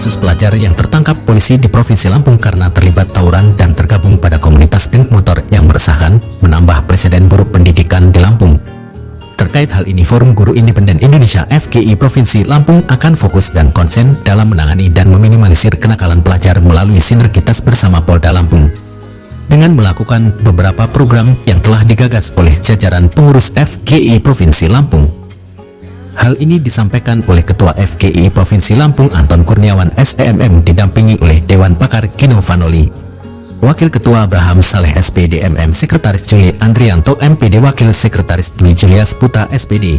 kasus pelajar yang tertangkap polisi di Provinsi Lampung karena terlibat tawuran dan tergabung pada komunitas geng motor yang meresahkan, menambah presiden buruk pendidikan di Lampung. Terkait hal ini, Forum Guru Independen Indonesia (FGI) Provinsi Lampung akan fokus dan konsen dalam menangani dan meminimalisir kenakalan pelajar melalui sinergitas bersama Polda Lampung. Dengan melakukan beberapa program yang telah digagas oleh jajaran pengurus FGI Provinsi Lampung. Hal ini disampaikan oleh Ketua FGI Provinsi Lampung Anton Kurniawan SEMM didampingi oleh Dewan Pakar Gino Vanoli, Wakil Ketua Abraham Saleh SPD MM, Sekretaris Juli Andrianto MPD, Wakil Sekretaris Dwi Julias Puta SPD,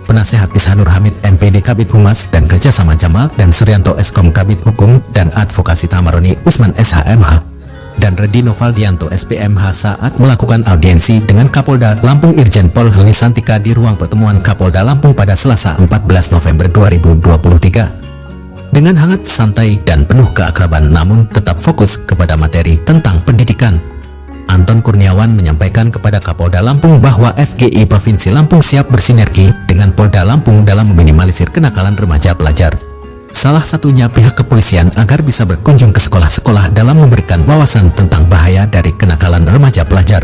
Penasehat Ishanur Hamid MPD Kabid Humas dan Kerjasama Jamal dan Suryanto Eskom Kabid Hukum dan Advokasi Tamaroni Usman SHMH, dan Redi Novaldianto SPMH saat melakukan audiensi dengan Kapolda Lampung Irjen Pol Helmi Santika di ruang pertemuan Kapolda Lampung pada Selasa 14 November 2023. Dengan hangat, santai, dan penuh keakraban namun tetap fokus kepada materi tentang pendidikan, Anton Kurniawan menyampaikan kepada Kapolda Lampung bahwa FGI Provinsi Lampung siap bersinergi dengan Polda Lampung dalam meminimalisir kenakalan remaja pelajar. Salah satunya pihak kepolisian agar bisa berkunjung ke sekolah-sekolah dalam memberikan wawasan tentang bahaya dari kenakalan remaja pelajar.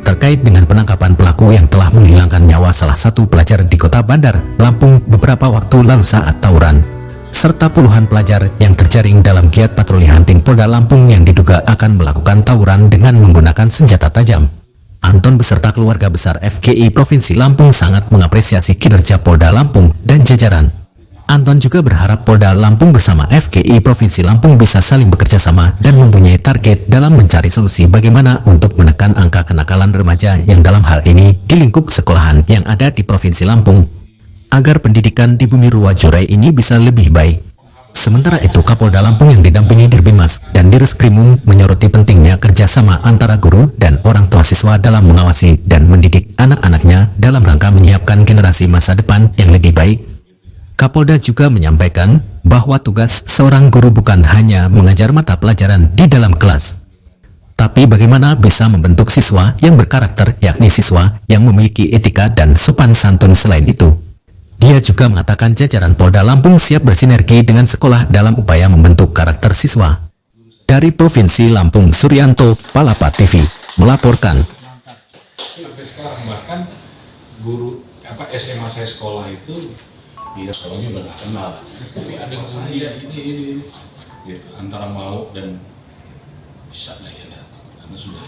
Terkait dengan penangkapan pelaku yang telah menghilangkan nyawa salah satu pelajar di Kota Bandar, Lampung beberapa waktu lalu saat tawuran, serta puluhan pelajar yang terjaring dalam giat patroli hunting Polda Lampung yang diduga akan melakukan tawuran dengan menggunakan senjata tajam. Anton beserta keluarga besar FGI Provinsi Lampung sangat mengapresiasi kinerja Polda Lampung dan jajaran. Anton juga berharap Polda Lampung bersama FGI Provinsi Lampung bisa saling bekerja sama dan mempunyai target dalam mencari solusi bagaimana untuk menekan angka kenakalan remaja yang dalam hal ini di lingkup sekolahan yang ada di Provinsi Lampung, agar pendidikan di Bumi Ruwajurai ini bisa lebih baik. Sementara itu, Kapolda Lampung yang didampingi Dirbimas dan Direskrimum menyoroti pentingnya kerjasama antara guru dan orang tua siswa dalam mengawasi dan mendidik anak-anaknya dalam rangka menyiapkan generasi masa depan yang lebih baik. Kapolda juga menyampaikan bahwa tugas seorang guru bukan hanya mengajar mata pelajaran di dalam kelas, tapi bagaimana bisa membentuk siswa yang berkarakter, yakni siswa yang memiliki etika dan sopan santun. Selain itu, dia juga mengatakan jajaran Polda Lampung siap bersinergi dengan sekolah dalam upaya membentuk karakter siswa. Dari Provinsi Lampung, Suryanto, Palapa TV, melaporkan. Sampai sekarang bahkan guru SMA saya sekolah itu, dia sekolahnya udah gak kenal, tapi ada saya ini gitu, antara mau dan bisa lah ya, karena sudah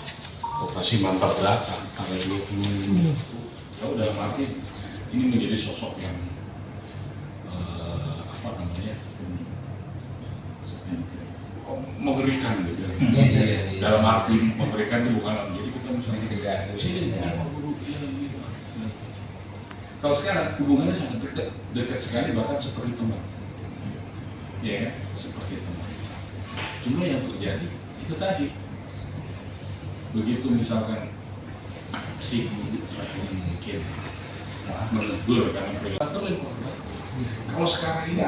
operasi mantap belakang tanggal 20 itu. Ya dalam arti ini menjadi sosok yang mengerikan gitu. Dalam arti mengerikan itu bukan, jadi kita misalnya kalau sekarang hubungannya sangat dekat sekali, bahkan seperti teman, ya seperti teman. Cuma yang terjadi itu tadi, begitu misalkan si guru mungkin menegur karena perilaku, kalau sekarang ini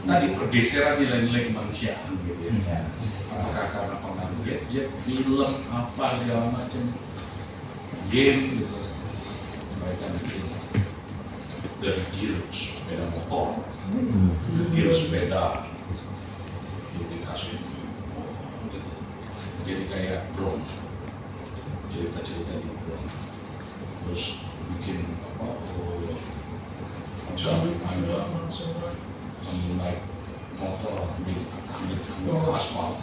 tadi pergeseran nilai-nilai kemanusiaan gitu ya, apakah karena pengaruh gadget, film, apa segala macam, game gitu, mereka bikin dari gear sepeda motor, gear sepeda, jadi kasus gitu. Jadi kayak drone, cerita-cerita di drone, terus bikin anda naik motor di aspal,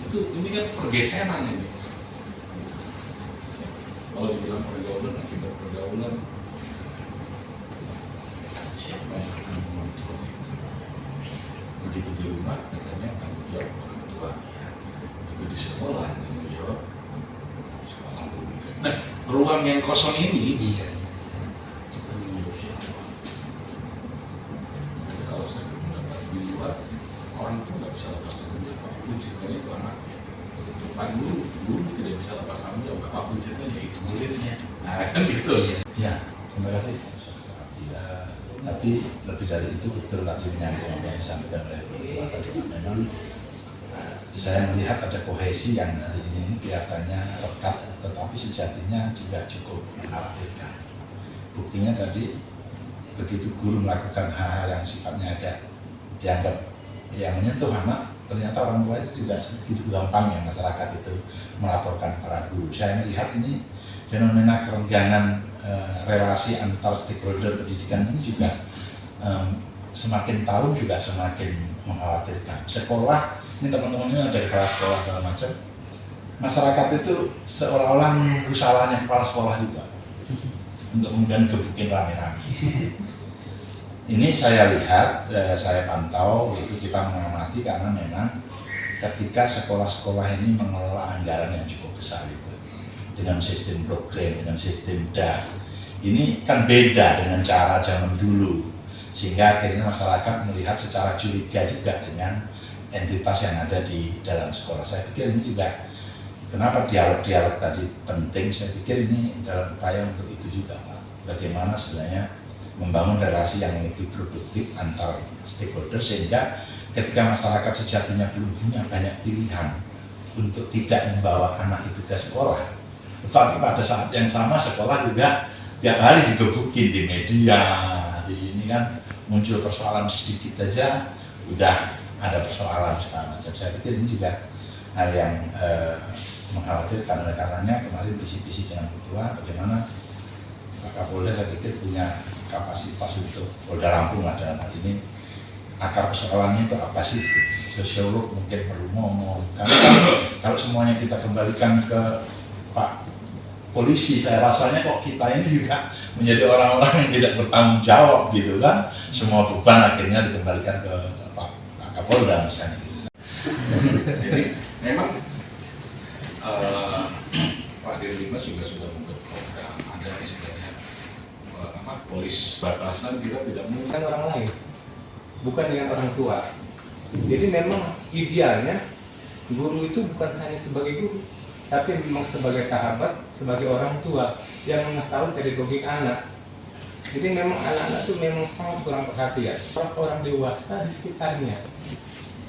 itu ini kan pergeseran ini. Kalau dibilang pergaulan, akibat pergaulan, siapa yang akan mengontrol itu? Begitu di rumah katanya tanggung jawab orang tua, begitu di sekolah tanggung jawab sekolah dulu. Nah, ruang yang kosong ini, tanggung jawab siapa? Jadi kalau saya mendapat di luar, orang tua nggak bisa lepas tanggung jawab, apapun ceritanya itu anaknya. Pak guru tidak bisa lepas tanggung jawab, apapun ceritanya itu muridnya. Nah kan gitu. Ya, terima kasih. Tapi lebih dari itu betul tadi menyambung apa yang disampaikan oleh Ketua tadi, memang saya melihat ada kohesi yang hari ini kelihatannya rekat, tetapi sejatinya juga cukup mengkhawatirkan. Buktinya tadi begitu guru melakukan hal-hal yang sifatnya agak dianggap yang menyentuh anak, ternyata orang tua itu juga segitu gampangnya masyarakat itu melaporkan para guru. Saya melihat ini fenomena kerenggangan relasi antar stakeholder pendidikan ini juga semakin tahun juga semakin mengkhawatirkan. Sekolah, ini teman-teman ini ada kepala sekolah segala macam, masyarakat itu seolah-olah menunggu salahnya kepala sekolah juga untuk kemudian gebukin rame-rame. Ini saya lihat, saya pantau, itu kita mengamati karena memang ketika sekolah-sekolah ini mengelola anggaran yang cukup besar itu dengan sistem program, dengan sistem DA, ini kan beda dengan cara zaman dulu, sehingga akhirnya masyarakat melihat secara curiga juga dengan entitas yang ada di dalam sekolah. Saya pikir ini juga kenapa dialog-dialog tadi penting, saya pikir ini dalam upaya untuk itu juga Pak. Bagaimana sebenarnya membangun relasi yang lebih produktif antar stakeholder sehingga ketika masyarakat sejatinya belum punya banyak pilihan untuk tidak membawa anak itu ke sekolah, tetapi pada saat yang sama sekolah juga tiap hari digebukin di media, di ini kan muncul persoalan sedikit aja udah ada persoalan segala macam. Saya pikir ini juga hal yang mengkhawatirkan. Oleh karenanya kemarin visi-visi dengan ketua bagaimana Pak Kapolda saya pikir punya kapasitas untuk Polda Lampung lah dalam hal ini, akar persoalannya itu apa sih, sosiolog mungkin perlu ngomong, karena kalau semuanya kita kembalikan ke Pak Polisi, saya rasanya kok kita ini juga menjadi orang-orang yang tidak bertanggung jawab gitu kan, semua beban akhirnya dikembalikan ke Pak Kapolda misalnya gitu. Jadi memang Pak Dirlimas juga sudah membuat program, ada istilahnya polis batasan, kita tidak menggunakan orang lain, bukan dengan orang tua. Jadi memang idealnya guru itu bukan hanya sebagai guru, tapi memang sebagai sahabat, sebagai orang tua yang mengetahui pedagogik anak. Jadi memang anak-anak itu memang sangat kurang perhatian. Orang dewasa di sekitarnya,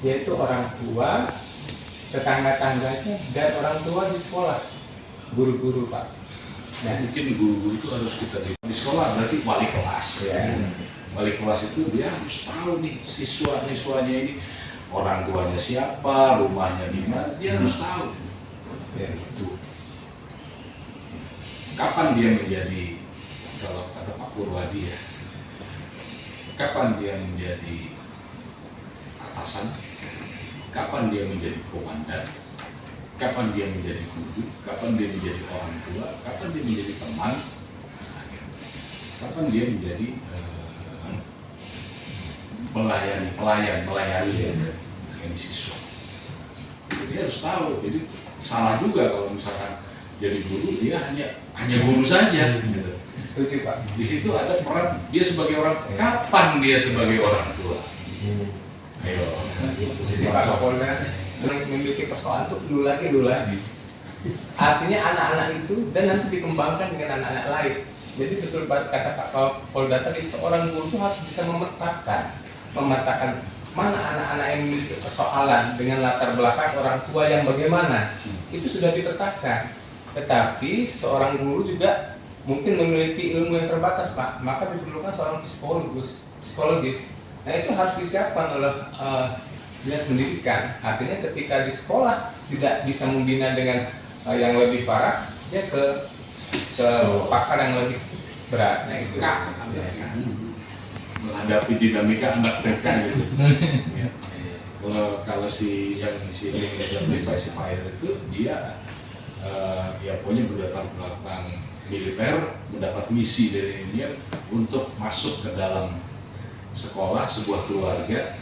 yaitu orang tua, tetangga-tangganya, dan orang tua di sekolah, guru-guru Pak. Nah, mungkin guru-guru itu harus kita di sekolah, berarti wali kelas. Ya. Wali kelas itu dia harus tahu nih siswa-siswanya ini orang tuanya siapa, rumahnya di mana, dia harus tahu. Ya, itu. Kapan dia menjadi, kalau kata Pak Purwadi ya, kapan dia menjadi atasan, kapan dia menjadi komandan, kapan dia menjadi guru, kapan dia menjadi orang tua, kapan dia menjadi teman, kapan dia menjadi melayani siswa. Jadi harus tahu. Jadi salah juga kalau misalkan jadi guru dia hanya guru saja. Gitu. Setuju Pak. Di situ ada peran dia sebagai orang. Kapan dia sebagai orang tua? Ayo. Jadi Pak Kapolda memiliki persoalan itu dulu lagi. Artinya anak-anak itu dan nanti dikembangkan dengan anak-anak lain. Jadi betul kata Pak Kapolda tadi, seorang guru itu harus bisa memetakan mana anak-anak yang memiliki persoalan dengan latar belakang orang tua yang bagaimana. Itu sudah dipetakan. Tetapi seorang guru juga mungkin memiliki ilmu yang terbatas Pak, maka diperlukan seorang psikologis. Nah itu harus disiapkan oleh dinas pendidikan. Artinya ketika di sekolah tidak bisa membina dengan yang lebih parah, dia ke pakar yang lebih berat. Nah itu menghadapi dinamika anak TK gitu. Ya. Kalau si Fire itu dia ya punya berlatar belakang militer, mendapat misi dari India untuk masuk ke dalam sekolah sebuah keluarga.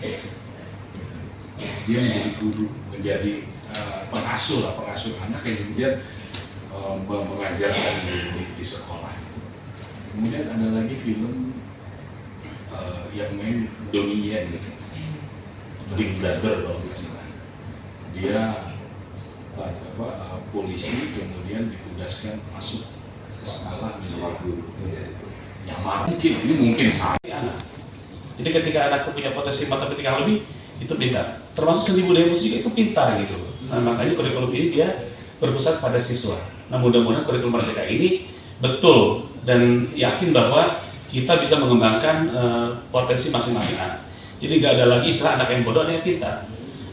Dia menjadi guru, menjadi pengasuh anak yang kemudian mengajarkan di sekolah. Kemudian ada lagi film yang main Donnie Yen gitu, Big Brother kalau gitu. Dia polisi kemudian ditugaskan masuk ke sekolah menjadi guru. Nyamar mungkin salah. Jadi ketika anak itu punya potensi matematika yang lebih, itu beda. Termasuk seni budaya musik itu pintar gitu. Nah, makanya kurikulum ini dia berpusat pada siswa. Nah, mudah-mudahan kurikulum Merdeka ini betul dan yakin bahwa kita bisa mengembangkan potensi masing-masing anak. Jadi nggak ada lagi istilah anak yang bodoh, anak yang pintar.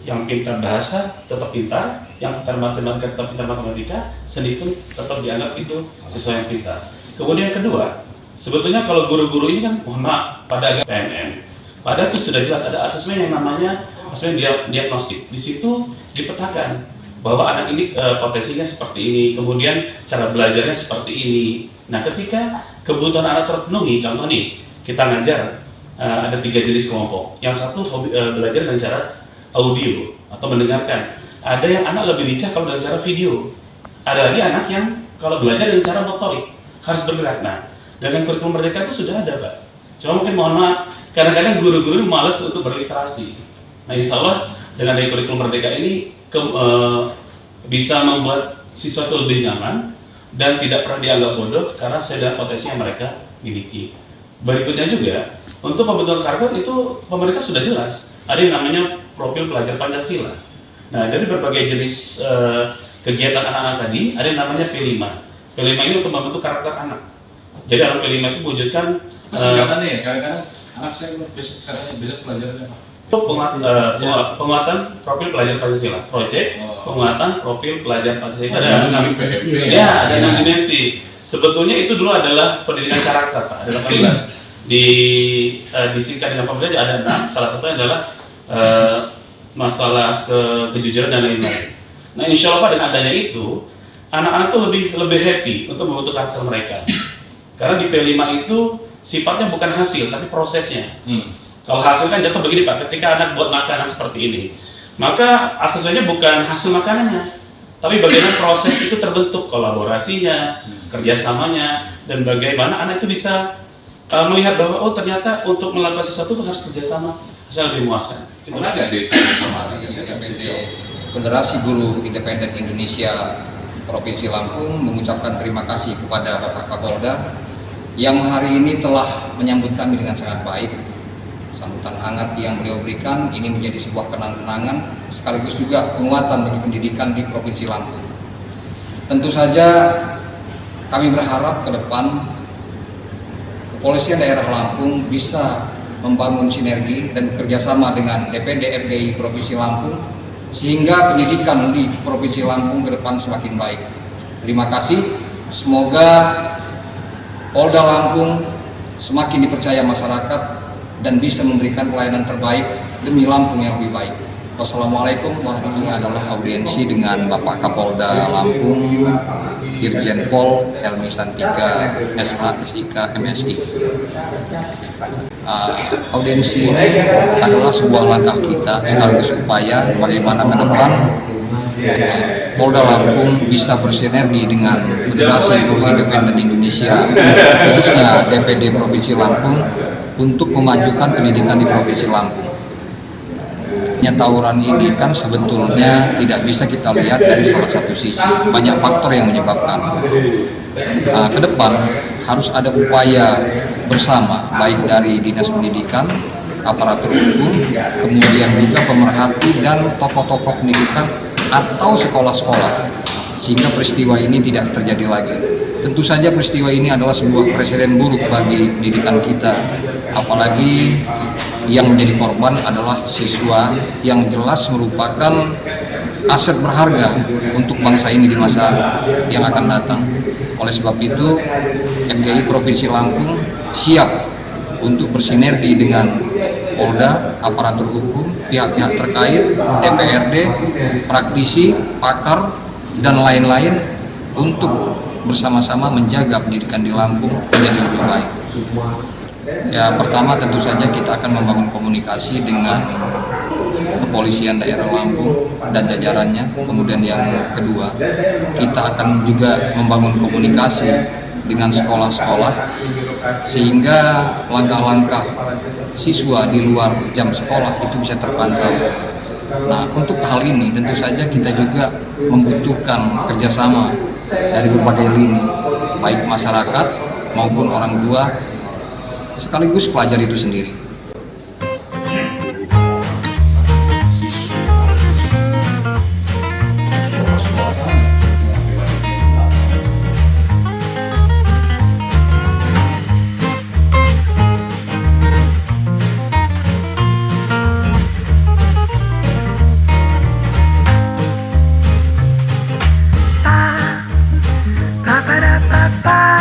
Yang pintar bahasa tetap pintar, yang pintar matematika tetap pintar matematika, seni pun tetap dianggap itu siswa yang pintar. Kemudian yang kedua, sebetulnya kalau guru-guru ini kan, mohon maaf, pada agak PNM. Padahal itu sudah jelas ada asesmen yang namanya asesmen diagnostik. Di situ dipetakan bahwa anak ini potensinya seperti ini, kemudian cara belajarnya seperti ini. Nah, ketika kebutuhan anak terpenuhi, contoh nih, kita ngajar ada 3 jenis kelompok. Yang satu belajar dengan cara audio atau mendengarkan. Ada yang anak lebih lincah kalau dengan cara video. Ada lagi anak yang kalau belajar dengan cara motorik, harus bergerak. Nah, dengan kurikulum Merdeka itu sudah ada, Pak. Cuma mungkin mohon maaf, kadang-kadang guru-guru malas untuk berliterasi. Nah, insya Allah dengan dari kurikulum Merdeka ini bisa membuat siswa itu lebih nyaman dan tidak pernah dianggap bodoh karena sudah potensi yang mereka miliki. Berikutnya juga, untuk pembentukan karakter itu pemerintah sudah jelas. Ada yang namanya profil pelajar Pancasila. Nah, dari berbagai jenis kegiatan anak-anak tadi, ada yang namanya P5. P5 ini untuk membentuk karakter anak. Jadi dalam P5 itu mewujudkan nih, kadang-kadang anak saya besok pelajarannya apa? Penguatan profil pelajar Pancasila, proyek penguatan profil pelajar Pancasila. Ada 6 dimensi. Sebetulnya itu dulu adalah pendidikan karakter, Pak. Ada 18. Disingkat dengan pemerintah ada 6. Salah satunya adalah masalah kejujuran dan lain-lain. Nah, insya Allah dengan adanya itu, anak-anak tuh lebih happy untuk membentuk karakter mereka. Karena di P5 itu sifatnya bukan hasil, tapi prosesnya. Kalau hasil kan jatuh begini, Pak, ketika anak buat makanan seperti ini, maka asesmennya bukan hasil makanannya, tapi bagaimana proses itu terbentuk, kolaborasinya, kerjasamanya, dan bagaimana anak itu bisa melihat bahwa oh ternyata untuk melakukan sesuatu itu harus kerjasama, harus lebih memuaskan. Pernah nggak sama Federasi Guru Independen Indonesia Provinsi Lampung mengucapkan terima kasih kepada Bapak Kapolda yang hari ini telah menyambut kami dengan sangat baik. Sambutan hangat yang beliau berikan ini menjadi sebuah kenang-kenangan sekaligus juga penguatan bagi pendidikan di Provinsi Lampung. Tentu saja kami berharap ke depan Kepolisian Daerah Lampung bisa membangun sinergi dan kerjasama dengan DPD FGI Provinsi Lampung sehingga pendidikan di Provinsi Lampung ke depan semakin baik. Terima kasih. Semoga Polda Lampung semakin dipercaya masyarakat dan bisa memberikan pelayanan terbaik demi Lampung yang lebih baik. Wassalamualaikum. Hari ini adalah audiensi dengan Bapak Kapolda Lampung, Irjen Pol Helmi Santika, SH, SIK, MSI. Audiensi ini adalah sebuah langkah kita sekaligus upaya bagaimana ke depan Polda Lampung bisa bersinergi dengan Federasi Guru Independen Indonesia, khususnya DPD Provinsi Lampung, untuk memajukan pendidikan di Provinsi Lampung. Tawuran ini kan sebetulnya tidak bisa kita lihat dari salah satu sisi, banyak faktor yang menyebabkan. Ke depan harus ada upaya bersama, baik dari Dinas Pendidikan, aparatur hukum, kemudian juga pemerhati dan tokoh-tokoh pendidikan atau sekolah-sekolah, sehingga peristiwa ini tidak terjadi lagi. Tentu saja peristiwa ini adalah sebuah presiden buruk bagi pendidikan kita, apalagi yang menjadi korban adalah siswa yang jelas merupakan aset berharga untuk bangsa ini di masa yang akan datang. Oleh sebab itu, FGI Provinsi Lampung siap untuk bersinergi dengan Polda, aparatur hukum, pihak-pihak terkait, DPRD, praktisi, pakar, dan lain-lain untuk bersama-sama menjaga pendidikan di Lampung menjadi lebih baik. Ya, pertama tentu saja kita akan membangun komunikasi dengan Kepolisian Daerah Lampung dan jajarannya. Kemudian yang kedua, kita akan juga membangun komunikasi dengan sekolah-sekolah sehingga langkah-langkah siswa di luar jam sekolah itu bisa terpantau. Nah, untuk hal ini tentu saja kita juga membutuhkan kerjasama dari berbagai lini, baik masyarakat maupun orang tua sekaligus pelajar itu sendiri. Bye.